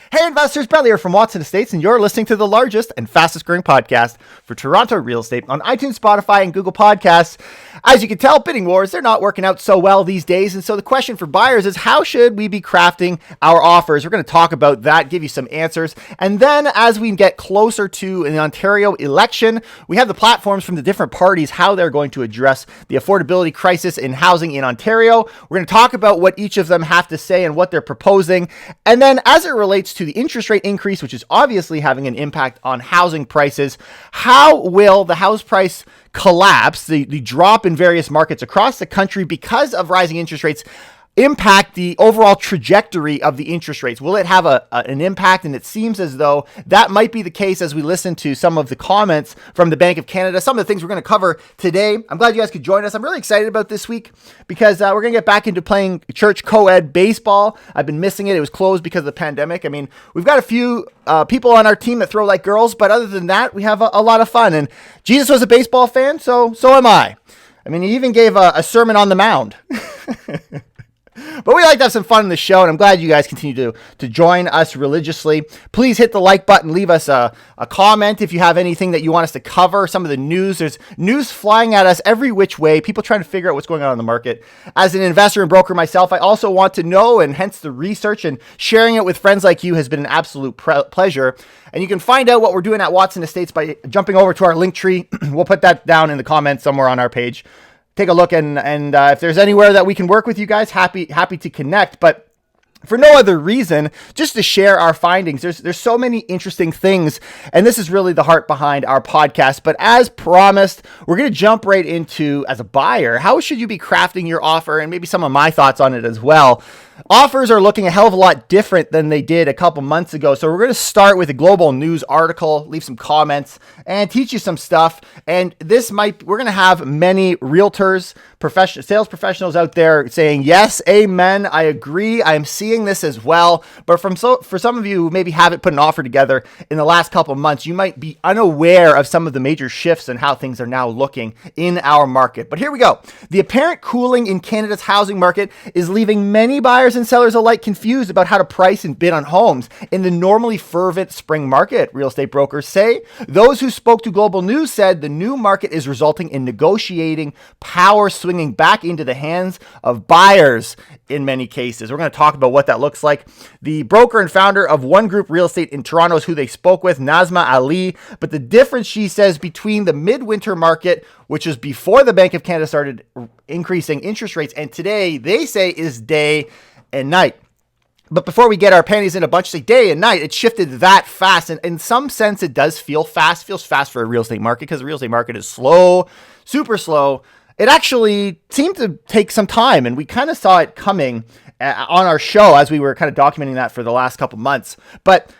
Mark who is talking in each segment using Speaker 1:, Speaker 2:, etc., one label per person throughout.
Speaker 1: Hey investors, Bradley here from Watson Estates, and you're listening to the largest and fastest growing podcast for Toronto real estate on iTunes, Spotify, and Google Podcasts. As you can tell, bidding wars, they're not working out so well these days, and so the question for buyers is, how should we be crafting our offers? We're going to talk about that, give you some answers, and then as we get closer to the Ontario election, we have the platforms from the different parties, how they're going to address the affordability crisis in housing in Ontario. We're going to talk about what each of them have to say and what they're proposing, and then as it relates to the interest rate increase, which is obviously having an impact on housing prices, how will the house price collapse, the drop in various markets across the country because of rising interest rates, impact the overall trajectory of the interest rates? Will it have an impact? And it seems as though that might be the case as we listen to some of the comments from the Bank of Canada, some of the things we're going to cover today. I'm glad you guys could join us. I'm really excited about this week because we're going to get back into playing church co-ed baseball. I've been missing it. It was closed because of the pandemic. I mean, we've got a few people on our team that throw like girls, but other than that, we have a lot of fun. And Jesus was a baseball fan, so am I. I mean, he even gave a sermon on the mound. But we like to have some fun in the show, and I'm glad you guys continue to join us religiously. Please hit the like button. Leave us a comment if you have anything that you want us to cover. Some of the news. There's news flying at us every which way. People trying to figure out what's going on in the market. As an investor and broker myself, I also want to know, and hence the research and sharing it with friends like you has been an absolute pleasure. And you can find out what we're doing at Watson Estates by jumping over to our link tree. We'll put that down in the comments somewhere on our page. Take a look, and if there's anywhere that we can work with you guys, happy to connect. But for no other reason, just to share our findings. There's so many interesting things, and this is really the heart behind our podcast. But as promised, we're going to jump right into, as a buyer, how should you be crafting your offer, and maybe some of my thoughts on it as well. Offers are looking a hell of a lot different than they did a couple months ago. So we're going to start with a global news article, leave some comments, and teach you some stuff. And we're going to have many realtors, sales professionals out there saying, yes, amen, I agree, I'm seeing this as well. But for some of you who maybe haven't put an offer together in the last couple of months, you might be unaware of some of the major shifts and how things are now looking in our market. But here we go. The apparent cooling in Canada's housing market is leaving many buyers and sellers alike confused about how to price and bid on homes in the normally fervent spring market, real estate brokers say. Those who spoke to Global News said the new market is resulting in negotiating power swinging back into the hands of buyers in many cases. We're going to talk about what that looks like. The broker and founder of One Group Real Estate in Toronto is who they spoke with, Nazma Ali. But the difference, she says, between the midwinter market, which is before the Bank of Canada started increasing interest rates, and today, they say, is day and night. But before we get our panties in a bunch, say day and night, it shifted that fast. And in some sense, it does feel fast. Feels fast for a real estate market because the real estate market is slow, super slow. It actually seemed to take some time, and we kind of saw it coming on our show as we were kind of documenting that for the last couple months. But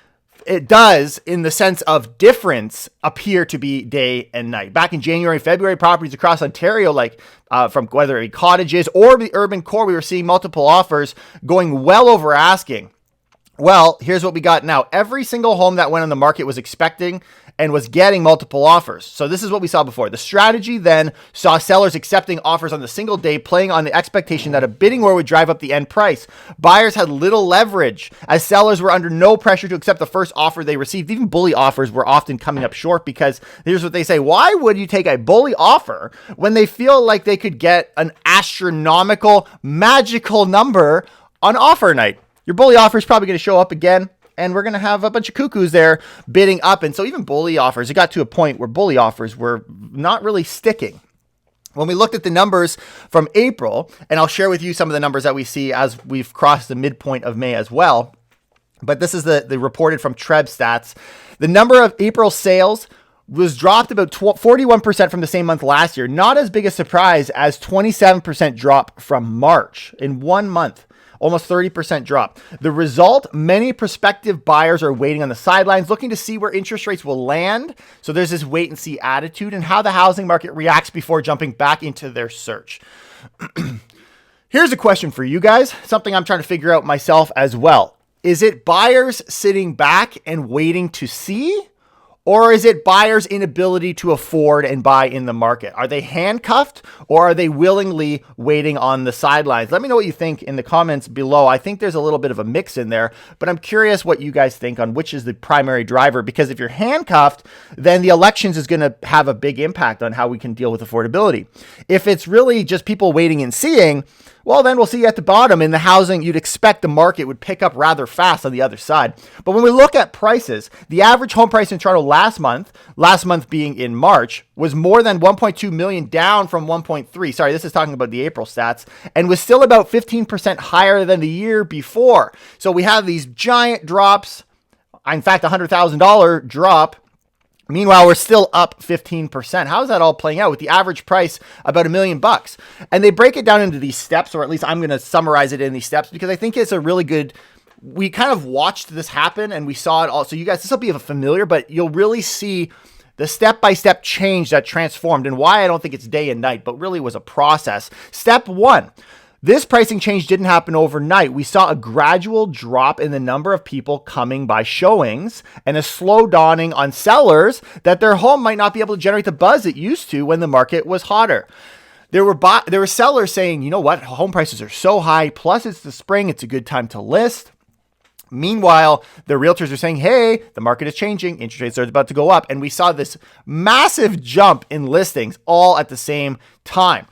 Speaker 1: it does, in the sense of difference, appear to be day and night. Back in January, February, properties across Ontario, like from whether it be cottages or the urban core, we were seeing multiple offers going well over asking. Well, here's what we got now. Every single home that went on the market was expecting and was getting multiple offers. So this is what we saw before. The strategy then saw sellers accepting offers on the single day, playing on the expectation that a bidding war would drive up the end price. Buyers had little leverage as sellers were under no pressure to accept the first offer they received. Even bully offers were often coming up short because here's what they say. Why would you take a bully offer when they feel like they could get an astronomical, magical number on offer night? Your bully offer is probably going to show up again, and we're going to have a bunch of cuckoos there bidding up. And so even bully offers, it got to a point where bully offers were not really sticking. When we looked at the numbers from April, and I'll share with you some of the numbers that we see as we've crossed the midpoint of May as well. But this is the reported from Treb Stats. The number of April sales was dropped about 41% from the same month last year. Not as big a surprise as 27% drop from March in 1 month. Almost 30% drop. The result, many prospective buyers are waiting on the sidelines, looking to see where interest rates will land. So there's this wait and see attitude and how the housing market reacts before jumping back into their search. Here's a question for you guys, something I'm trying to figure out myself as well. Is it buyers sitting back and waiting to see? Or is it buyers' inability to afford and buy in the market? Are they handcuffed or are they willingly waiting on the sidelines? Let me know what you think in the comments below. I think there's a little bit of a mix in there, but I'm curious what you guys think on which is the primary driver, because if you're handcuffed, then the elections is going to have a big impact on how we can deal with affordability. If it's really just people waiting and seeing, well, then we'll see at the bottom in the housing. You'd expect the market would pick up rather fast on the other side. But when we look at prices, the average home price in Toronto last month being in March, was more than 1.2 million, down from 1.3. Sorry, this is talking about the April stats, and was still about 15% higher than the year before. So we have these giant drops. In fact, $100,000 drop. Meanwhile, we're still up 15%. How is that all playing out with the average price about $1 million? And they break it down into these steps, or at least I'm going to summarize it in these steps because I think it's a really good, we kind of watched this happen and we saw it all. So you guys, this will be familiar, but you'll really see the step-by-step change that transformed and why I don't think it's day and night, but really was a process. Step one. This pricing change didn't happen overnight. We saw a gradual drop in the number of people coming by showings and a slow dawning on sellers that their home might not be able to generate the buzz it used to when the market was hotter. There were sellers saying, you know what, home prices are so high, plus it's the spring, it's a good time to list. Meanwhile, the realtors are saying, hey, the market is changing, interest rates are about to go up. And we saw this massive jump in listings all at the same time.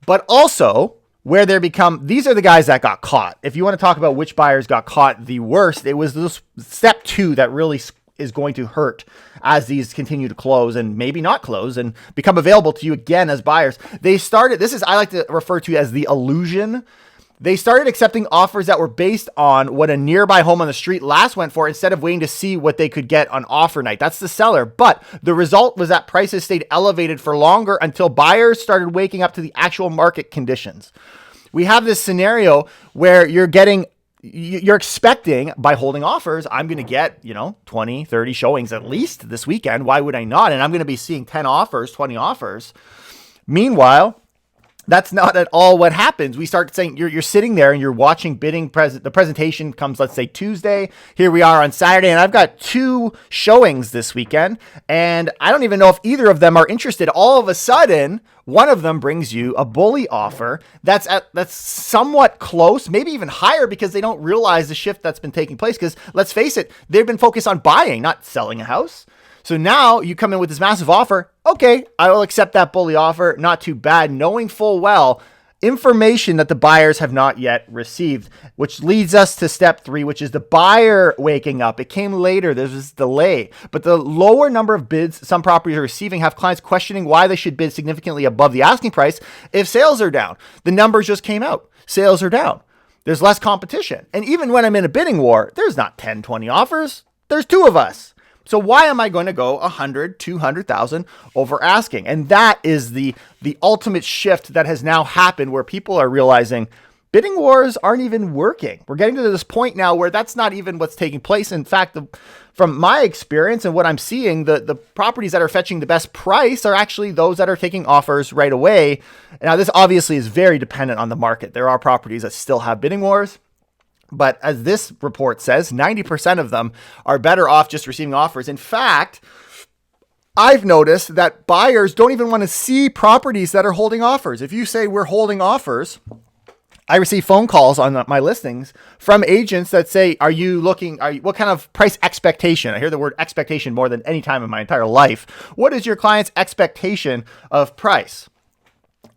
Speaker 1: But also, where these are the guys that got caught. If you want to talk about which buyers got caught the worst, it was this step two that really is going to hurt as these continue to close and maybe not close and become available to you again as buyers. I like to refer to as the illusion. They started accepting offers that were based on what a nearby home on the street last went for instead of waiting to see what they could get on offer night. That's the seller. But the result was that prices stayed elevated for longer until buyers started waking up to the actual market conditions. We have this scenario where you're expecting by holding offers, I'm going to get, 20, 30 showings at least this weekend. Why would I not? And I'm going to be seeing 10 offers, 20 offers. Meanwhile, that's not at all what happens. We start saying you're sitting there and you're watching bidding. The presentation comes, let's say Tuesday. Here we are on Saturday, and I've got 2 showings this weekend, and I don't even know if either of them are interested. All of a sudden, one of them brings you a bully offer that's somewhat close, maybe even higher, because they don't realize the shift that's been taking place. Because let's face it, they've been focused on buying, not selling a house. So now you come in with this massive offer. Okay, I will accept that bully offer. Not too bad, knowing full well information that the buyers have not yet received, which leads us to step 3, which is the buyer waking up. It came later. There's this delay, but the lower number of bids some properties are receiving have clients questioning why they should bid significantly above the asking price if sales are down. The numbers just came out. Sales are down. There's less competition. And even when I'm in a bidding war, there's not 10, 20 offers. There's 2 of us. So why am I going to go 100, 200,000 over asking? And that is the ultimate shift that has now happened, where people are realizing bidding wars aren't even working. We're getting to this point now where that's not even what's taking place. In fact, from my experience and what I'm seeing, the properties that are fetching the best price are actually those that are taking offers right away. Now, this obviously is very dependent on the market. There are properties that still have bidding wars. But as this report says, 90% of them are better off just receiving offers. In fact, I've noticed that buyers don't even want to see properties that are holding offers. If you say we're holding offers, I receive phone calls on my listings from agents that say, what kind of price expectation? I hear the word expectation more than any time in my entire life. What is your client's expectation of price?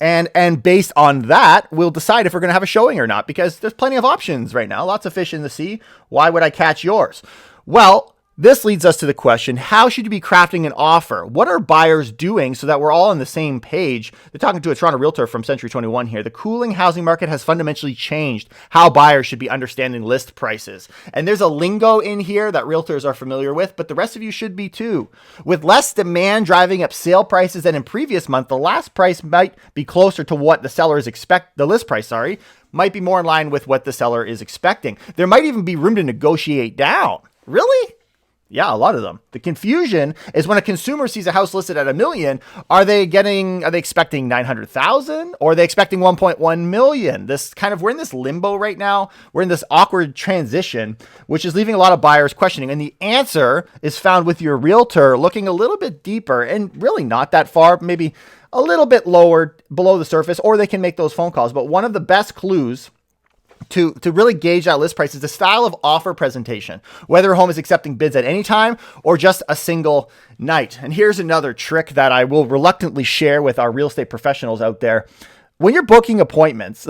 Speaker 1: And based on that, we'll decide if we're going to have a showing or not, because there's plenty of options right now, lots of fish in the sea. Why would I catch yours? Well, this leads us to the question, how should you be crafting an offer? What are buyers doing so that we're all on the same page? They're talking to a Toronto realtor from Century 21 here. The cooling housing market has fundamentally changed how buyers should be understanding list prices. And there's a lingo in here that realtors are familiar with, but the rest of you should be too. With less demand driving up sale prices than in previous month, the last price might be closer to what the list price, might be more in line with what the seller is expecting. There might even be room to negotiate down. Really? Yeah, a lot of them. The confusion is when a consumer sees a house listed at $1 million, are they expecting 900,000 or are they expecting 1.1 million? We're in this limbo right now. We're in this awkward transition, which is leaving a lot of buyers questioning. And the answer is found with your realtor looking a little bit deeper and really not that far, maybe a little bit lower below the surface, or they can make those phone calls. But one of the best clues to really gauge that list price is the style of offer presentation, whether a home is accepting bids at any time or just a single night. And here's another trick that I will reluctantly share with our real estate professionals out there. When you're booking appointments,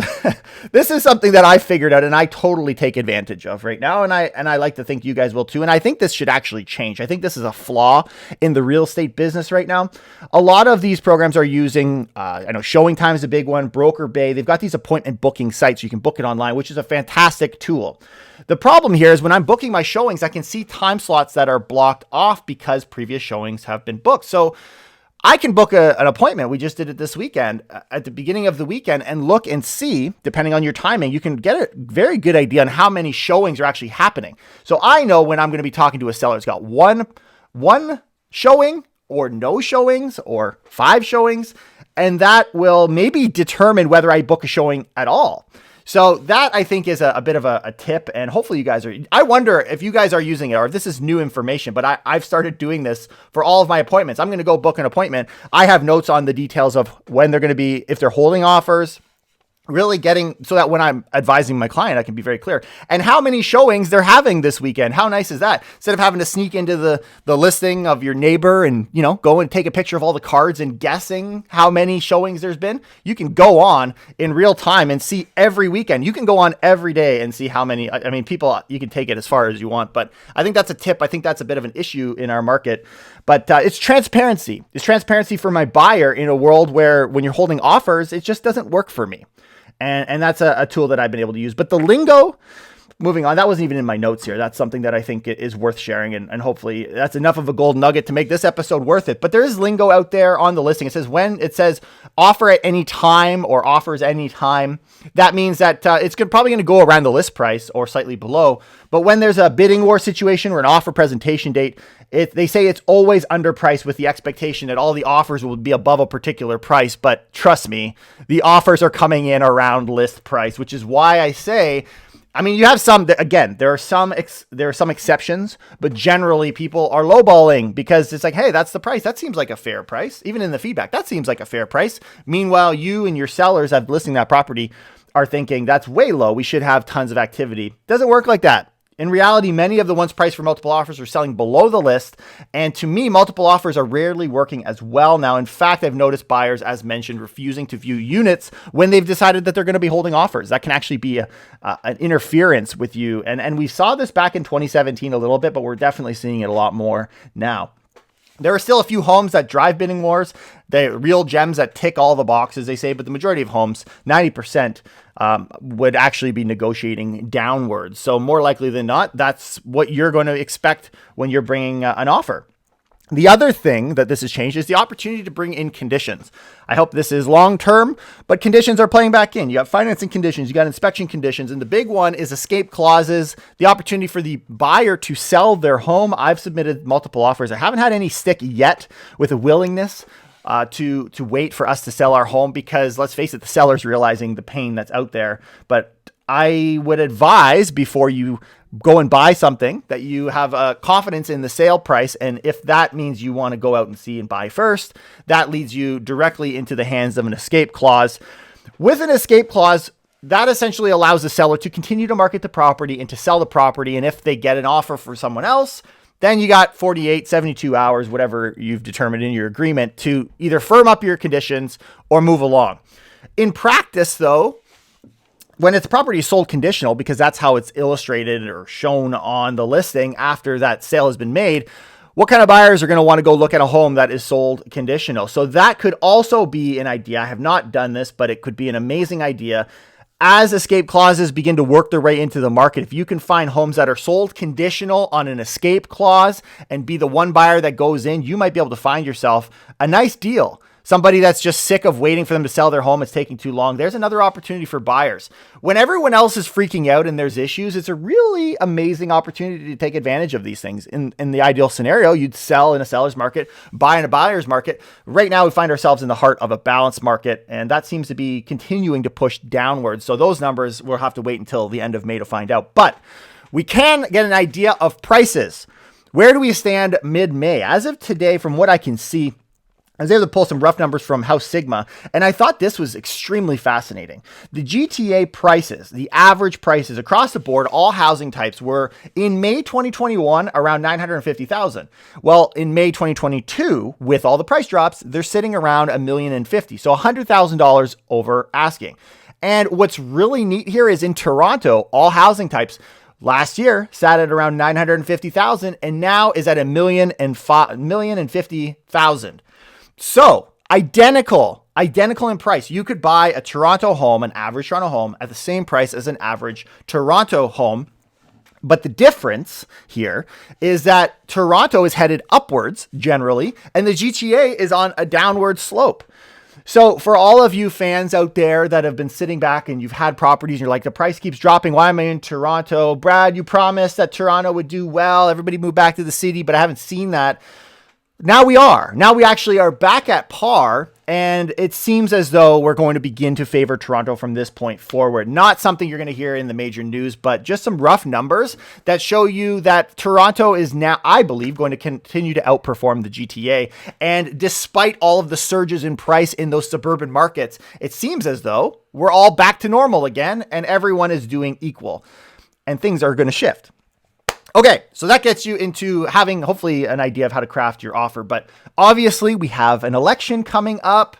Speaker 1: this is something that I figured out and I totally take advantage of right now. And I like to think you guys will too. And I think this should actually change. I think this is a flaw in the real estate business right now. A lot of these programs are using, I know Showing Time is a big one, Broker Bay. They've got these appointment booking sites. You can book it online, which is a fantastic tool. The problem here is when I'm booking my showings, I can see time slots that are blocked off because previous showings have been booked. So I can book an appointment. We just did it this weekend at the beginning of the weekend and look and see, depending on your timing, you can get a very good idea on how many showings are actually happening. So I know when I'm going to be talking to a seller, it's got one showing or no showings or 5 showings, and that will maybe determine whether I book a showing at all. So that I think is a bit of a tip, and hopefully you guys I wonder if you guys are using it or if this is new information, but I've started doing this for all of my appointments. I'm going to go book an appointment. I have notes on the details of when they're going to be, if they're holding offers, really getting so that when I'm advising my client, I can be very clear and how many showings they're having this weekend. How nice is that? Instead of having to sneak into the listing of your neighbor and, go and take a picture of all the cards and guessing how many showings there's been, you can go on in real time and see every weekend. You can go on every day and see how many, people, you can take it as far as you want, but I think that's a tip. I think that's a bit of an issue in our market, but it's transparency. It's transparency for my buyer in a world where when you're holding offers, it just doesn't work for me. And that's a tool that I've been able to use. But the lingo, moving on, that wasn't even in my notes here. That's something that I think is worth sharing. And hopefully that's enough of a gold nugget to make this episode worth it. But there is lingo out there on the listing. It says offer at any time or offers any time. That means that it's probably going to go around the list price or slightly below. But when there's a bidding war situation or an offer presentation date, they say it's always underpriced with the expectation that all the offers will be above a particular price. But trust me, the offers are coming in around list price, which is why I say, you have some, again, there are some exceptions, but generally people are lowballing because it's like, hey, that's the price. That seems like a fair price. Even in the feedback, that seems like a fair price. Meanwhile, you and your sellers that listing that property are thinking that's way low. We should have tons of activity. Doesn't work like that. In reality, many of the ones priced for multiple offers are selling below the list. And to me, multiple offers are rarely working as well now. In fact, I've noticed buyers, as mentioned, refusing to view units when they've decided that they're going to be holding offers. That can actually be an interference with you. And we saw this back in 2017 a little bit, but we're definitely seeing it a lot more now. There are still a few homes that drive bidding wars. They're real gems that tick all the boxes, they say, but the majority of homes, 90%, would actually be negotiating downwards. So more likely than not, that's what you're going to expect when you're bringing an offer. The other thing that this has changed is the opportunity to bring in conditions. I hope this is long-term, but conditions are playing back in. You got financing conditions, you got inspection conditions, and the big one is escape clauses, the opportunity for the buyer to sell their home. I've submitted multiple offers. I haven't had any stick yet with a willingness to wait for us to sell our home because, let's face it, the seller's realizing the pain that's out there. But I would advise before you go and buy something that you have confidence in the sale price. And if that means you want to go out and see and buy first, that leads you directly into the hands of an escape clause. With an escape clause, that essentially allows the seller to continue to market the property and to sell the property. And if they get an offer for someone else, then you got 48, 72 hours, whatever you've determined in your agreement, to either firm up your conditions or move along. In practice, though, when it's property sold conditional, because that's how it's illustrated or shown on the listing after that sale has been made, what kind of buyers are going to want to go look at a home that is sold conditional? So that could also be an idea. I have not done this, but it could be an amazing idea. As escape clauses begin to work their way into the market, if you can find homes that are sold conditional on an escape clause and be the one buyer that goes in, you might be able to find yourself a nice deal. somebody that's just sick of waiting for them to sell their home, it's taking too long, there's another opportunity for buyers. When everyone else is freaking out and there's issues, it's a really amazing opportunity to take advantage of these things. In the ideal scenario, you'd sell in a seller's market, buy in a buyer's market. Right now, we find ourselves in the heart of a balanced market, and that seems to be continuing to push downwards. So those numbers, we'll have to wait until the end of May to find out. But we can get an idea of prices. Where do we stand mid-May? As of today, from what I can see, I was able to pull some rough numbers from House Sigma, and I thought this was extremely fascinating. The GTA prices, the average prices across the board, all housing types, were in May 2021 around $950,000. Well, in May 2022, with all the price drops, they're sitting around $1,050,000, so $100,000 over asking. And what's really neat here is in Toronto, all housing types last year sat at around $950,000 and now is at $1,050,000. So identical in price. You could buy a Toronto home, an average Toronto home, at the same price as an average Toronto home. But the difference here is that Toronto is headed upwards generally, and the GTA is on a downward slope. So for all of you fans out there that have been sitting back and you've had properties and you're like, the price keeps dropping, why am I in Toronto? Brad, you promised that Toronto would do well. Everybody moved back to the city, but I haven't seen that. Now we are. Now we actually are back at par, and it seems as though we're going to begin to favor Toronto from this point forward. Not something you're going to hear in the major news, but just some rough numbers that show you that Toronto is now, I believe, going to continue to outperform the GTA. And despite all of the surges in price in those suburban markets, it seems as though we're all back to normal again, and everyone is doing equal, and things are going to shift. Okay, so that gets you into having hopefully an idea of how to craft your offer. But obviously we have an election coming up.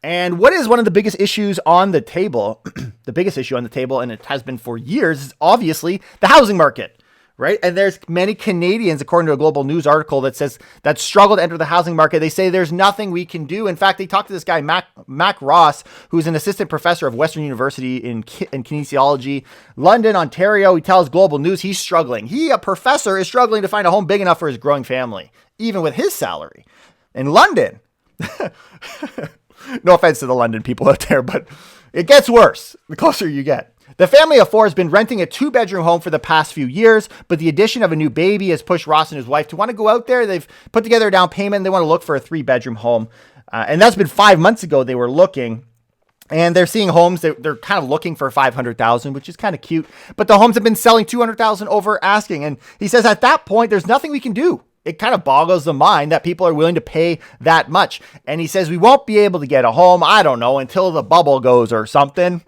Speaker 1: And what is one of the biggest issues on the table, the biggest issue on the table, and it has been for years, is obviously the housing market, right? And there's many Canadians, according to a Global News article that says that struggle to enter the housing market. They say there's nothing we can do. In fact, they talked to this guy, Mac Ross, who's an assistant professor of Western University in kinesiology, London, Ontario. He tells Global News he's struggling. He, a professor, is struggling to find a home big enough for his growing family, even with his salary. In London, no offense to the London people out there, but it gets worse the closer you get. The family of four has been renting a 2-bedroom home for the past few years, but the addition of a new baby has pushed Ross and his wife to want to go out there. They've put together a down payment. They want to look for a 3-bedroom home. And that's been 5 months ago they were looking. And they're seeing homes that they're kind of looking for $500,000, which is kind of cute. But the homes have been selling $200,000 over asking. And he says at that point, there's nothing we can do. It kind of boggles the mind that people are willing to pay that much. And he says we won't be able to get a home, I don't know, until the bubble goes or something.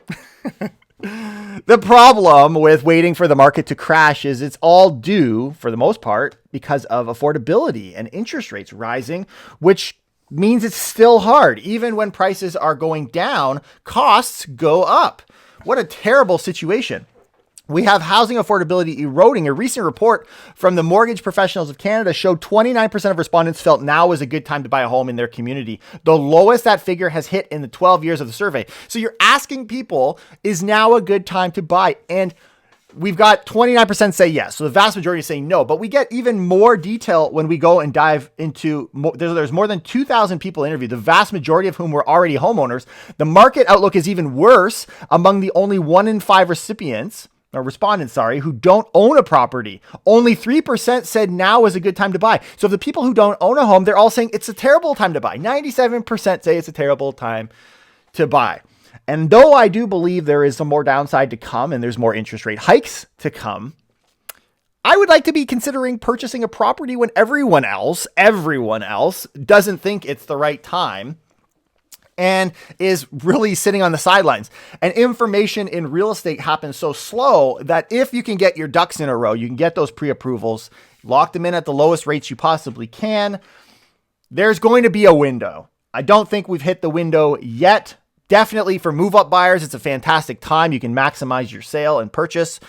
Speaker 1: The problem with waiting for the market to crash is it's all due, for the most part, because of affordability and interest rates rising, which means it's still hard. Even when prices are going down, costs go up. What a terrible situation. We have housing affordability eroding. A recent report from the Mortgage Professionals of Canada showed 29% of respondents felt now is a good time to buy a home in their community. The lowest that figure has hit in the 12 years of the survey. So you're asking people, is now a good time to buy? And we've got 29% say yes. So the vast majority is saying no, but we get even more detail when we go and dive into, there's more than 2,000 people interviewed, the vast majority of whom were already homeowners. The market outlook is even worse among the only 1 in 5 respondents, who don't own a property. Only 3% said now is a good time to buy. So of the people who don't own a home, they're all saying it's a terrible time to buy. 97% say it's a terrible time to buy. And though I do believe there is some more downside to come and there's more interest rate hikes to come, I would like to be considering purchasing a property when everyone else doesn't think it's the right time and is really sitting on the sidelines. And information in real estate happens so slow that if you can get your ducks in a row, you can get those pre-approvals, lock them in at the lowest rates you possibly can, there's going to be a window. I don't think we've hit the window yet. Definitely for move-up buyers, it's a fantastic time. You can maximize your sale and purchase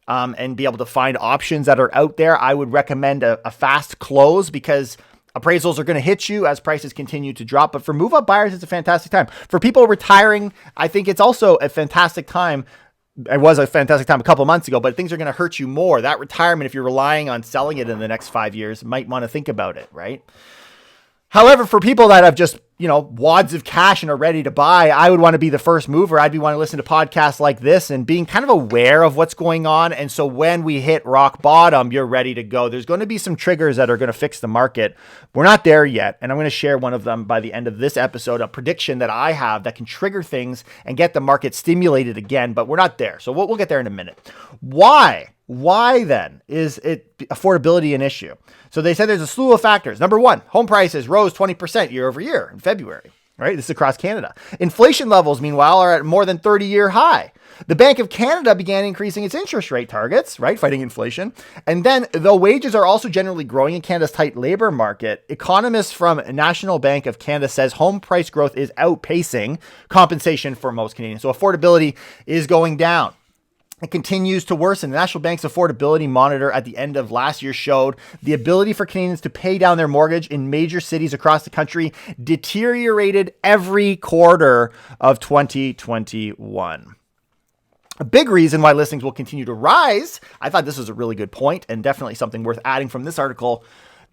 Speaker 1: and be able to find options that are out there. I would recommend a fast close because appraisals are going to hit you as prices continue to drop. But for move-up buyers, it's a fantastic time. For people retiring, I think it's also a fantastic time. It was a fantastic time a couple months ago, but things are going to hurt you more. That retirement, if you're relying on selling it in the next 5 years, might want to think about it, right? However, for people that have just, wads of cash and are ready to buy, I would want to be the first mover. I'd be wanting to listen to podcasts like this and being kind of aware of what's going on. And so when we hit rock bottom, you're ready to go. There's going to be some triggers that are going to fix the market. We're not there yet. And I'm going to share one of them by the end of this episode, a prediction that I have that can trigger things and get the market stimulated again, but we're not there. So we'll get there in a minute. Why then is affordability an issue? So they said there's a slew of factors. Number one, home prices rose 20% year over year in February, right? This is across Canada. Inflation levels, meanwhile, are at more than 30-year high. The Bank of Canada began increasing its interest rate targets, right? Fighting inflation. And then, though wages are also generally growing in Canada's tight labor market, economists from National Bank of Canada says home price growth is outpacing compensation for most Canadians. So affordability is going down. It continues to worsen. The National Bank's affordability monitor at the end of last year showed the ability for Canadians to pay down their mortgage in major cities across the country deteriorated every quarter of 2021. A big reason why listings will continue to rise, I thought this was a really good point and definitely something worth adding from this article.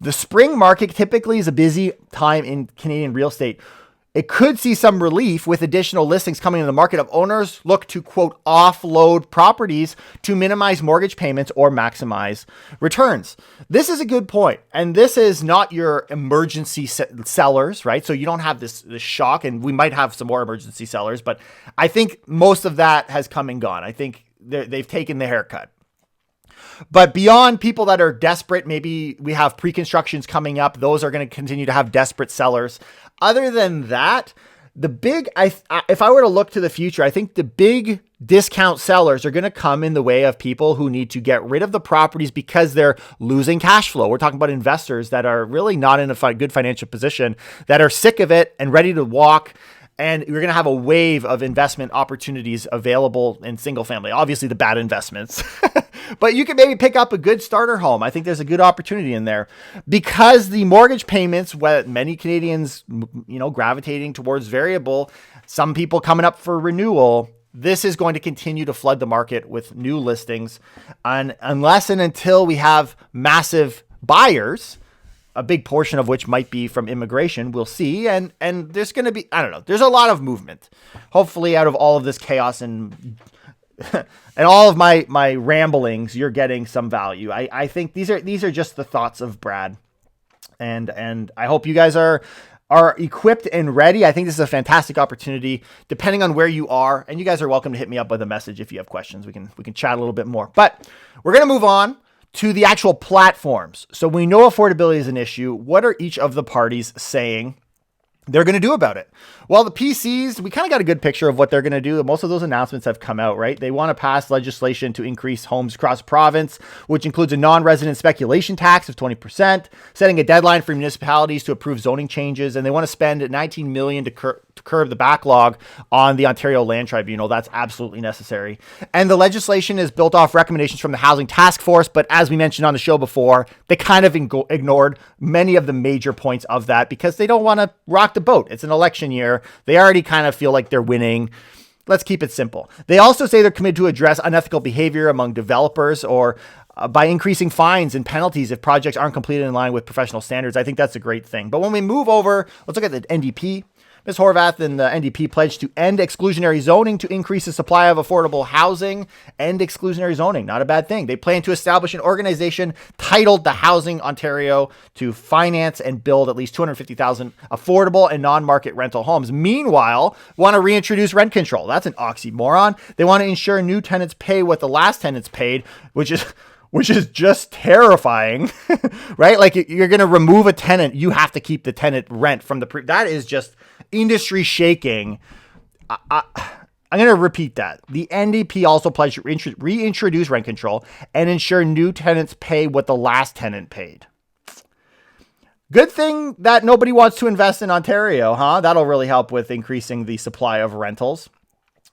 Speaker 1: The spring market typically is a busy time in Canadian real estate. It could see some relief with additional listings coming in the market of owners look to, quote, offload properties to minimize mortgage payments or maximize returns. This is a good point. And this is not your emergency sellers, right? So you don't have this shock, and we might have some more emergency sellers, but I think most of that has come and gone. I think they've taken the haircut. But beyond people that are desperate, maybe we have pre-constructions coming up. Those are going to continue to have desperate sellers. Other than that, if I were to look to the future, I think the big discount sellers are going to come in the way of people who need to get rid of the properties because they're losing cash flow. We're talking about investors that are really not in a good financial position, that are sick of it and ready to walk. And you're going to have a wave of investment opportunities available in single family, obviously the bad investments, but you can maybe pick up a good starter home. I think there's a good opportunity in there because the mortgage payments, many Canadians, gravitating towards variable, some people coming up for renewal. This is going to continue to flood the market with new listings, and unless and until we have massive buyers, a big portion of which might be from immigration, we'll see. And there's going to be, I don't know, there's a lot of movement. Hopefully out of all of this chaos and all of my ramblings, you're getting some value. I think these are just the thoughts of Brad. And I hope you guys are equipped and ready. I think this is a fantastic opportunity, depending on where you are. And you guys are welcome to hit me up with a message if you have questions. We can chat a little bit more. But we're going to move on to the actual platforms. So we know affordability is an issue. What are each of the parties saying they're going to do about it? Well, the PCs, we kind of got a good picture of what they're going to do. Most of those announcements have come out, right? They want to pass legislation to increase homes across the province, which includes a non-resident speculation tax of 20%, setting a deadline for municipalities to approve zoning changes, and they want to spend $19 million to curb the backlog on the Ontario Land Tribunal. That's absolutely necessary. And the legislation is built off recommendations from the Housing Task Force, but as we mentioned on the show before, they kind of ignored many of the major points of that because they don't want to rock the boat. It's an election year. They already kind of feel like they're winning. Let's keep it simple. They also say they're committed to address unethical behavior among developers or by increasing fines and penalties if projects aren't completed in line with professional standards. I think that's a great thing. But when we move over, let's look at the NDP. Ms. Horvath and the NDP pledged to end exclusionary zoning to increase the supply of affordable housing. End exclusionary zoning, not a bad thing. They plan to establish an organization titled the Housing Ontario to finance and build at least 250,000 affordable and non-market rental homes. Meanwhile, want to reintroduce rent control. That's an oxymoron. They want to ensure new tenants pay what the last tenants paid, which is just terrifying, right? Like you're going to remove a tenant, you have to keep the tenant rent from that is just industry shaking. I'm going to repeat that. The NDP also pledged to reintroduce rent control and ensure new tenants pay what the last tenant paid. Good thing that nobody wants to invest in Ontario, huh? That'll really help with increasing the supply of rentals.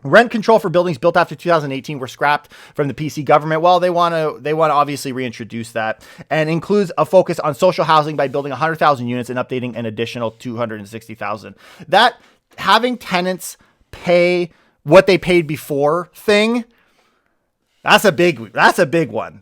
Speaker 1: Rent control for buildings built after 2018 were scrapped from the PC government. Well, they want to obviously reintroduce that, and includes a focus on social housing by building 100,000 units and updating an additional 260,000. That having tenants pay what they paid before thing, that's a big one.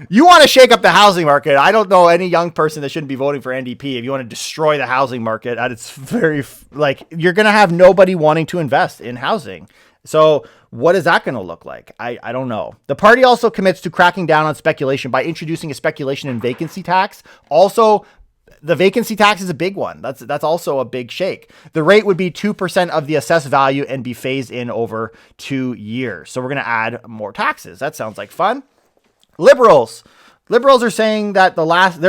Speaker 1: You want to shake up the housing market. I don't know any young person that shouldn't be voting for NDP. If you want to destroy the housing market, at its very, like, you're going to have nobody wanting to invest in housing. So what is that going to look like? I don't know. The party also commits to cracking down on speculation by introducing a speculation and vacancy tax. Also, the vacancy tax is a big one. That's also a big shake. The rate would be 2% of the assessed value and be phased in over 2 years. So we're going to add more taxes. That sounds like fun. Liberals are saying that their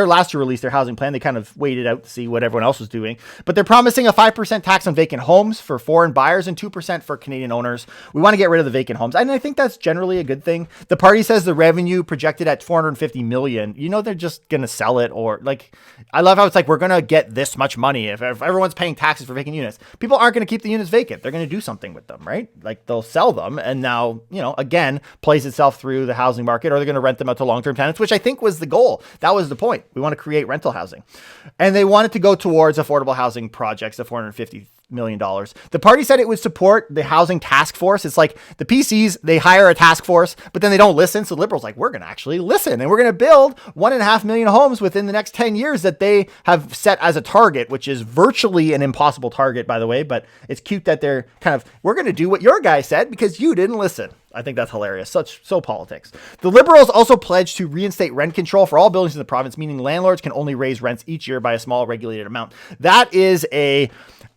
Speaker 1: last to release their housing plan, they kind of waited out to see what everyone else was doing, but they're promising a 5% tax on vacant homes for foreign buyers and 2% for Canadian owners. We want to get rid of the vacant homes. And I think that's generally a good thing. The party says the revenue projected at $450 million, they're just going to sell it, or like, I love how it's like, we're going to get this much money. If everyone's paying taxes for vacant units, people aren't going to keep the units vacant. They're going to do something with them, right? Like they'll sell them. And now, again, plays itself through the housing market, or they're going to rent them out to long-term tenants, which I think was the goal. That was the point. We want to create rental housing. And they wanted to go towards affordable housing projects of $450 million. The party said it would support the housing task force. It's like the PCs, they hire a task force, but then they don't listen. So Liberals like, we're going to actually listen, and we're going to build 1.5 million homes within the next 10 years that they have set as a target, which is virtually an impossible target, by the way. But it's cute that they're we're going to do what your guy said because you didn't listen. I think that's hilarious. So politics. The Liberals also pledged to reinstate rent control for all buildings in the province, meaning landlords can only raise rents each year by a small regulated amount. That is a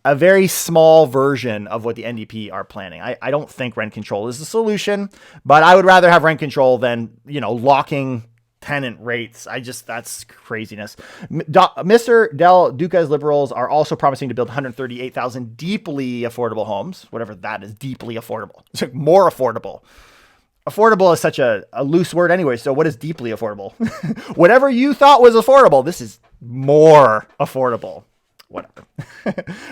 Speaker 1: very small version of what the NDP are planning. I don't think rent control is the solution, but I would rather have rent control than, locking tenant rates. That's craziness. Mr. Del Duca's Liberals are also promising to build 138,000 deeply affordable homes, whatever that is, deeply affordable. It's like more affordable. Affordable is such a loose word anyway. So what is deeply affordable? Whatever you thought was affordable, this is more affordable. Whatever.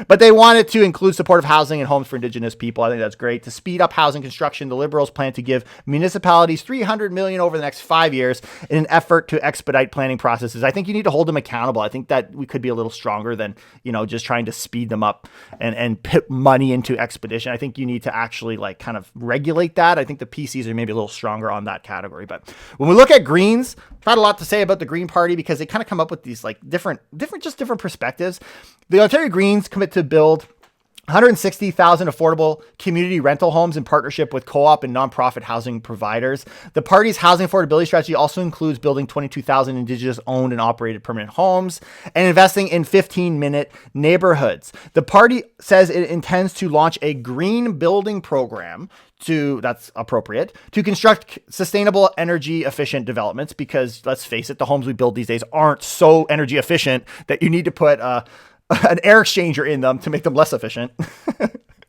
Speaker 1: But they wanted to include supportive housing and homes for Indigenous people. I think that's great. To speed up housing construction, the Liberals plan to give municipalities $300 million over the next 5 years in an effort to expedite planning processes. I think you need to hold them accountable. I think that we could be a little stronger than, just trying to speed them up and put money into expedition. I think you need to actually kind of regulate that. I think the PCs are maybe a little stronger on that category. But when we look at Greens, I've had a lot to say about the Green Party because they kind of come up with these different perspectives. The Ontario Greens commit to build 160,000 affordable community rental homes in partnership with co-op and nonprofit housing providers. The party's housing affordability strategy also includes building 22,000 Indigenous owned and operated permanent homes and investing in 15-minute neighborhoods. The party says it intends to launch a green building program that's appropriate, to construct sustainable energy efficient developments, because let's face it, the homes we build these days aren't so energy efficient that you need to put an air exchanger in them to make them less efficient.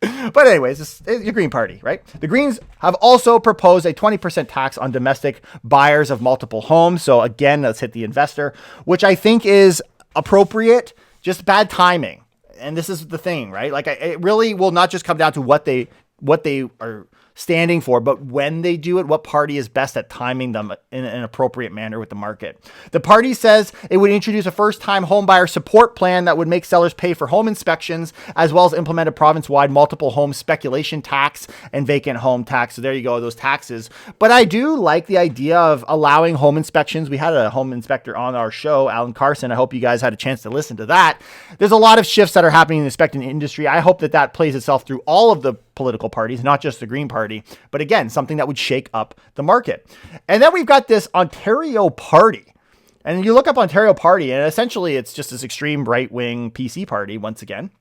Speaker 1: But anyways, it's your Green Party, right? The Greens have also proposed a 20% tax on domestic buyers of multiple homes. So again, let's hit the investor, which I think is appropriate, just bad timing. And this is the thing, right? It really will not just come down to what they are standing for, but when they do it, what party is best at timing them in an appropriate manner with the market. The party says it would introduce a first-time homebuyer support plan that would make sellers pay for home inspections, as well as implement a province-wide multiple home speculation tax and vacant home tax. So there you go, those taxes. But I do like the idea of allowing home inspections. We had a home inspector on our show, Alan Carson. I hope you guys had a chance to listen to that. There's a lot of shifts that are happening in the inspecting industry. I hope that plays itself through all of the political parties, not just the Green Party, but again, something that would shake up the market. And then we've got this Ontario Party. And you look up Ontario Party, and essentially it's just this extreme right-wing PC party once again.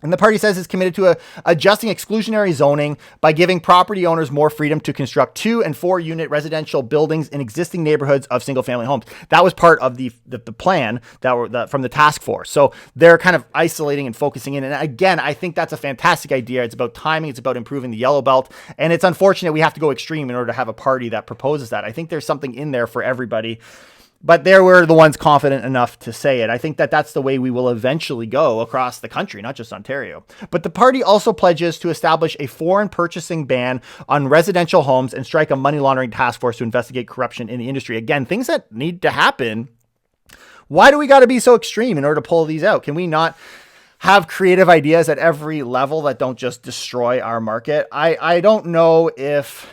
Speaker 1: And the party says it's committed to adjusting exclusionary zoning by giving property owners more freedom to construct 2- and 4-unit residential buildings in existing neighborhoods of single-family homes. That was part of the plan from the task force. So they're kind of isolating and focusing in. And again, I think that's a fantastic idea. It's about timing. It's about improving the yellow belt. And it's unfortunate we have to go extreme in order to have a party that proposes that. I think there's something in there for everybody. But they were the ones confident enough to say it. I think that's the way we will eventually go across the country, not just Ontario. But the party also pledges to establish a foreign purchasing ban on residential homes and strike a money laundering task force to investigate corruption in the industry. Again, things that need to happen. Why do we got to be so extreme in order to pull these out? Can we not have creative ideas at every level that don't just destroy our market? I don't know if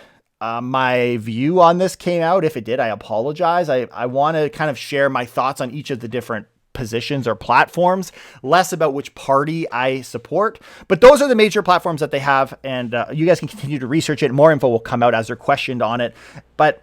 Speaker 1: my view on this came out. If it did, I apologize. I want to kind of share my thoughts on each of the different positions or platforms, less about which party I support. But those are the major platforms that they have, and you guys can continue to research it. More info will come out as they're questioned on it. But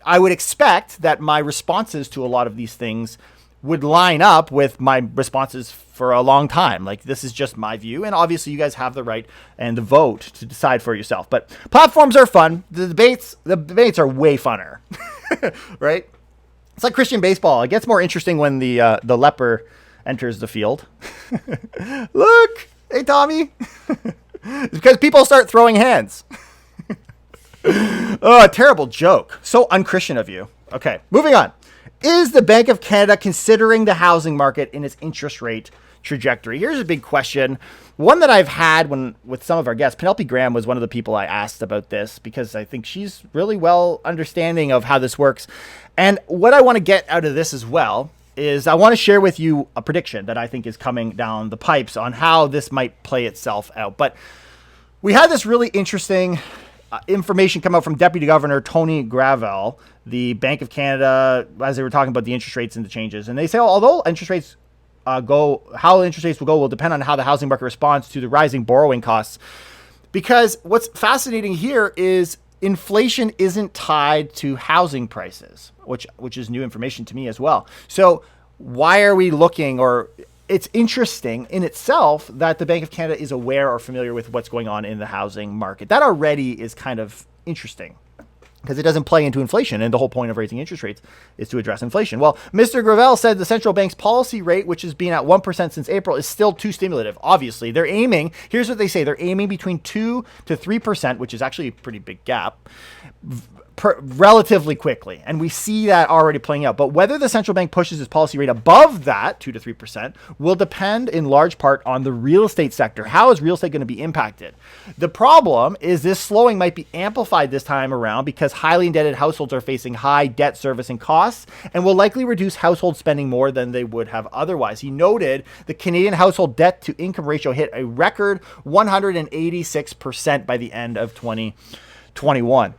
Speaker 1: I would expect that my responses to a lot of these things would line up with my responses for a long time. Like, this is just my view, and obviously you guys have the right and the vote to decide for yourself. But platforms are fun. The debates are way funner, right? It's like Christian baseball. It gets more interesting when the leper enters the field. Look, hey Tommy, it's because people start throwing hands. Oh, a terrible joke. So unchristian of you. Okay, moving on. Is the Bank of Canada considering the housing market in its interest rate trajectory? Here's a big question. One that I've had with some of our guests. Penelope Graham was one of the people I asked about this because I think she's really well understanding of how this works. And what I want to get out of this as well is I want to share with you a prediction that I think is coming down the pipes on how this might play itself out. But we had this really interesting information come out from Deputy Governor Tony Gravel, the Bank of Canada, as they were talking about the interest rates and the changes. And they say, although interest rates how interest rates will go will depend on how the housing market responds to the rising borrowing costs. Because what's fascinating here is inflation isn't tied to housing prices, which is new information to me as well. So why are we looking, or it's interesting in itself that the Bank of Canada is aware or familiar with what's going on in the housing market. That already is kind of interesting because it doesn't play into inflation. And the whole point of raising interest rates is to address inflation. Well, Mr. Gravel said the central bank's policy rate, which has been at 1% since April, is still too stimulative. Obviously, they're aiming, here's what they say, they're aiming between 2 to 3%, which is actually a pretty big gap, relatively quickly. And we see that already playing out. But whether the central bank pushes its policy rate above that 2 to 3% will depend in large part on the real estate sector. How is real estate going to be impacted? The problem is this slowing might be amplified this time around because highly indebted households are facing high debt servicing costs and will likely reduce household spending more than they would have otherwise. He noted the Canadian household debt to income ratio hit a record 186% by the end of 2021.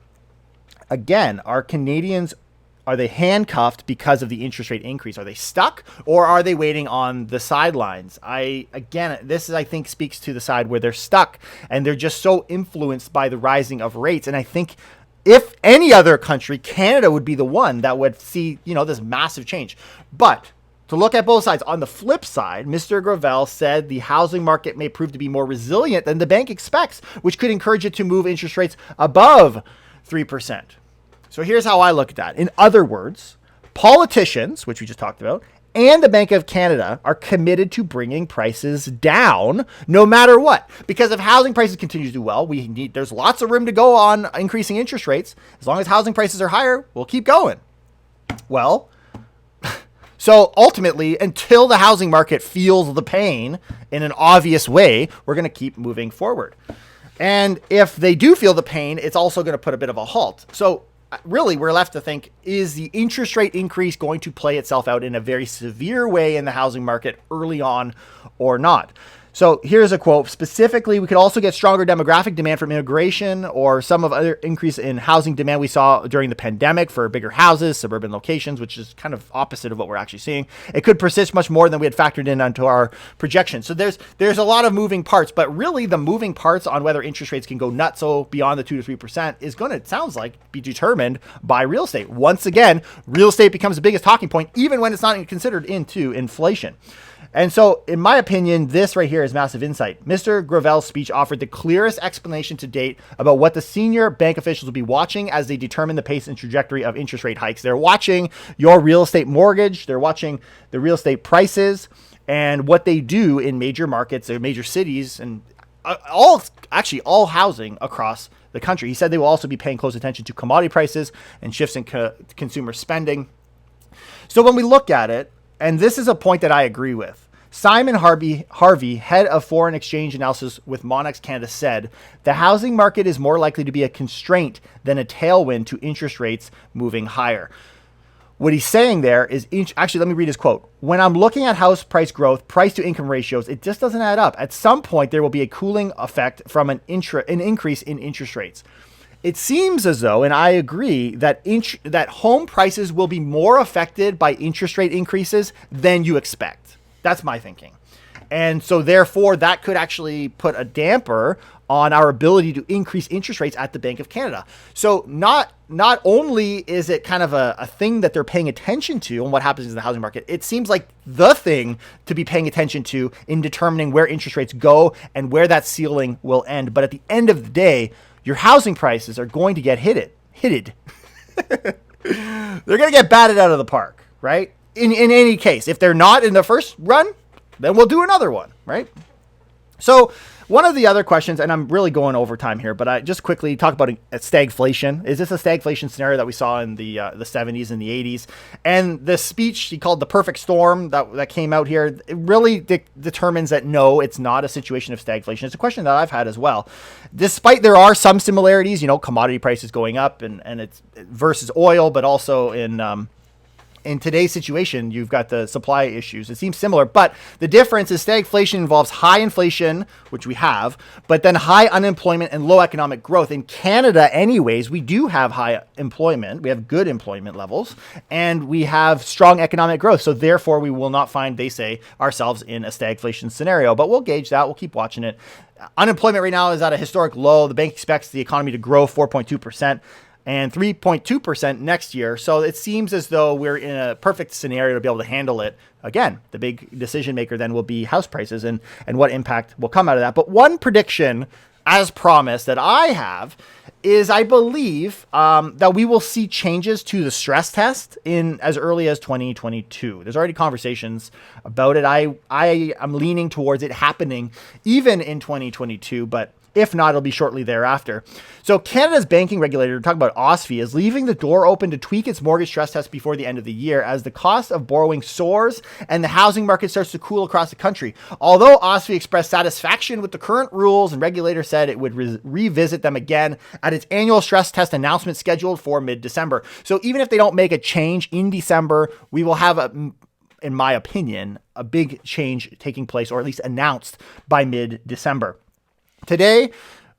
Speaker 1: Again, are they handcuffed because of the interest rate increase? Are they stuck, or are they waiting on the sidelines? This I think speaks to the side where they're stuck and they're just so influenced by the rising of rates. And I think if any other country, Canada would be the one that would see, this massive change. But to look at both sides, on the flip side, Mr. Gravel said the housing market may prove to be more resilient than the bank expects, which could encourage it to move interest rates above 3%. So here's how I look at that. In other words, politicians, which we just talked about, and the Bank of Canada are committed to bringing prices down no matter what. Because if housing prices continue to do well, there's lots of room to go on increasing interest rates. As long as housing prices are higher, we'll keep going. Well, so ultimately, until the housing market feels the pain in an obvious way, we're going to keep moving forward. And if they do feel the pain, it's also going to put a bit of a halt. So really, we're left to think, is the interest rate increase going to play itself out in a very severe way in the housing market early on or not? So here's a quote. Specifically, we could also get stronger demographic demand from immigration or some of other increase in housing demand we saw during the pandemic for bigger houses, suburban locations, which is kind of opposite of what we're actually seeing. It could persist much more than we had factored in onto our projections. So there's a lot of moving parts, but really the moving parts on whether interest rates can go nutso beyond the 2 to 3% is going to, it sounds like, be determined by real estate. Once again, real estate becomes the biggest talking point, even when it's not considered into inflation. And so, in my opinion, this right here is massive insight. Mr. Gravel's speech offered the clearest explanation to date about what the senior bank officials will be watching as they determine the pace and trajectory of interest rate hikes. They're watching your real estate mortgage. They're watching the real estate prices and what they do in major markets or major cities and all housing across the country. He said they will also be paying close attention to commodity prices and shifts in consumer spending. So when we look at it, and this is a point that I agree with, Simon Harvey, head of foreign exchange analysis with Monex Canada, said the housing market is more likely to be a constraint than a tailwind to interest rates moving higher. What he's saying there is, actually, let me read his quote. When I'm looking at house price growth, price to income ratios, it just doesn't add up. At some point, there will be a cooling effect from an increase in interest rates. It seems as though, and I agree, that that home prices will be more affected by interest rate increases than you expect. That's my thinking. And so therefore that could actually put a damper on our ability to increase interest rates at the Bank of Canada. So not only is it kind of a thing that they're paying attention to and what happens in the housing market, it seems like the thing to be paying attention to in determining where interest rates go and where that ceiling will end. But at the end of the day, your housing prices are going to get hitted. They're going to get batted out of the park, right? In any case, if they're not in the first run, then we'll do another one, right? So one of the other questions, and I'm really going over time here, but I just quickly talk about a stagflation. Is this a stagflation scenario that we saw in the 70s and the 80s? And the speech he called the perfect storm that came out here, it really determines that no, it's not a situation of stagflation. It's a question that I've had as well. Despite there are some similarities, commodity prices going up and it's versus oil, but also in today's situation, you've got the supply issues. It seems similar, but the difference is stagflation involves high inflation, which we have, but then high unemployment and low economic growth. In Canada, anyways, we do have high employment. We have good employment levels, and we have strong economic growth. So therefore, we will not find, they say, ourselves in a stagflation scenario, but we'll gauge that. We'll keep watching it. Unemployment right now is at a historic low. The bank expects the economy to grow 4.2%. and 3.2% next year. So it seems as though we're in a perfect scenario to be able to handle it. Again, the big decision maker then will be house prices and what impact will come out of that. But one prediction, as promised, that I have is I believe that we will see changes to the stress test in as early as 2022. There's already conversations about it. I am leaning towards it happening even in 2022, but if not, it'll be shortly thereafter. So Canada's banking regulator, talking about OSFI, is leaving the door open to tweak its mortgage stress test before the end of the year as the cost of borrowing soars and the housing market starts to cool across the country. Although OSFI expressed satisfaction with the current rules, and regulator said it would revisit them again at its annual stress test announcement scheduled for mid-December. So even if they don't make a change in December, we will have in my opinion, a big change taking place, or at least announced by mid-December. Today,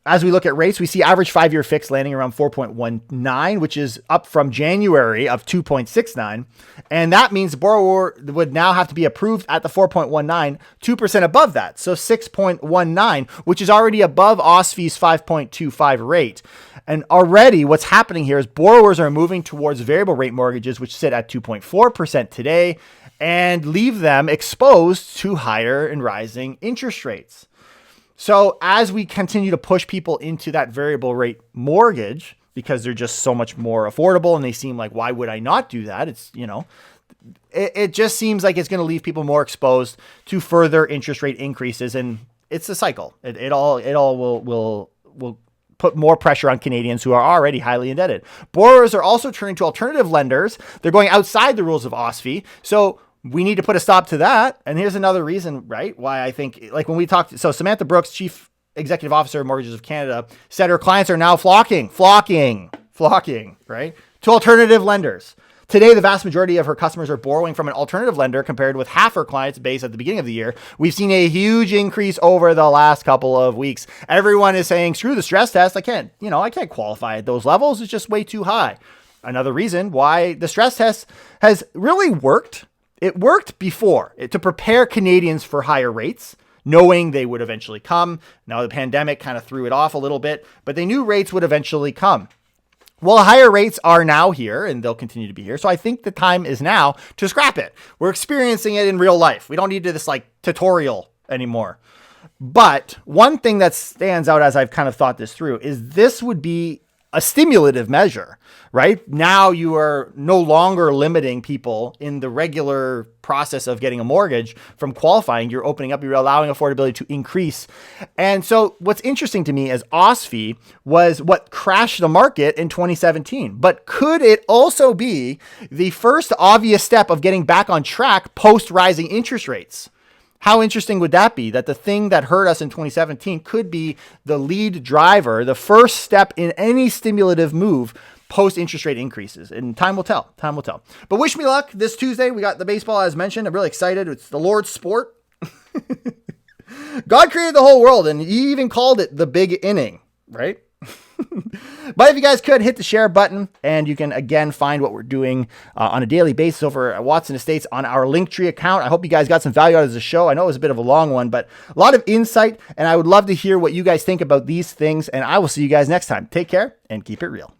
Speaker 1: as we look at rates, we see average 5-year fixed landing around 4.19, which is up from January of 2.69. And that means the borrower would now have to be approved at the 4.19, 2% above that. So 6.19, which is already above OSFI's 5.25 rate. And already what's happening here is borrowers are moving towards variable rate mortgages, which sit at 2.4% today, and leave them exposed to higher and rising interest rates. So as we continue to push people into that variable rate mortgage, because they're just so much more affordable and they seem like, why would I not do that? It's, it just seems like it's going to leave people more exposed to further interest rate increases. And it's a cycle. It all will put more pressure on Canadians who are already highly indebted. Borrowers are also turning to alternative lenders. They're going outside the rules of OSFI. So we need to put a stop to that. And here's another reason, right, why I think, like when we talked, so Samantha Brooks, Chief Executive Officer of Mortgages of Canada, said her clients are now flocking, right, to alternative lenders. Today, the vast majority of her customers are borrowing from an alternative lender compared with half her clients base at the beginning of the year. We've seen a huge increase over the last couple of weeks. Everyone is saying, screw the stress test. I can't qualify at those levels. It's just way too high. Another reason why the stress test has really worked. It worked before to prepare Canadians for higher rates, knowing they would eventually come. Now the pandemic kind of threw it off a little bit, but they knew rates would eventually come. Well, higher rates are now here and they'll continue to be here. So I think the time is now to scrap it. We're experiencing it in real life. We don't need this tutorial anymore. But one thing that stands out as I've kind of thought this through is this would be a stimulative measure, right? Now you are no longer limiting people in the regular process of getting a mortgage from qualifying. You're opening up, you're allowing affordability to increase. And so what's interesting to me is OSFI was what crashed the market in 2017, but could it also be the first obvious step of getting back on track post rising interest rates? How interesting would that be, that the thing that hurt us in 2017 could be the lead driver, the first step in any stimulative move post interest rate increases? And time will tell. But wish me luck this Tuesday. We got the baseball, as mentioned. I'm really excited. It's the Lord's sport. God created the whole world, and he even called it the big inning, right? But if you guys could hit the share button, and you can again find what we're doing on a daily basis over at Watson Estates on our Linktree account. I hope you guys got some value out of the show. I know it was a bit of a long one, but a lot of insight, and I would love to hear what you guys think about these things, and I will see you guys next time. Take care and keep it real.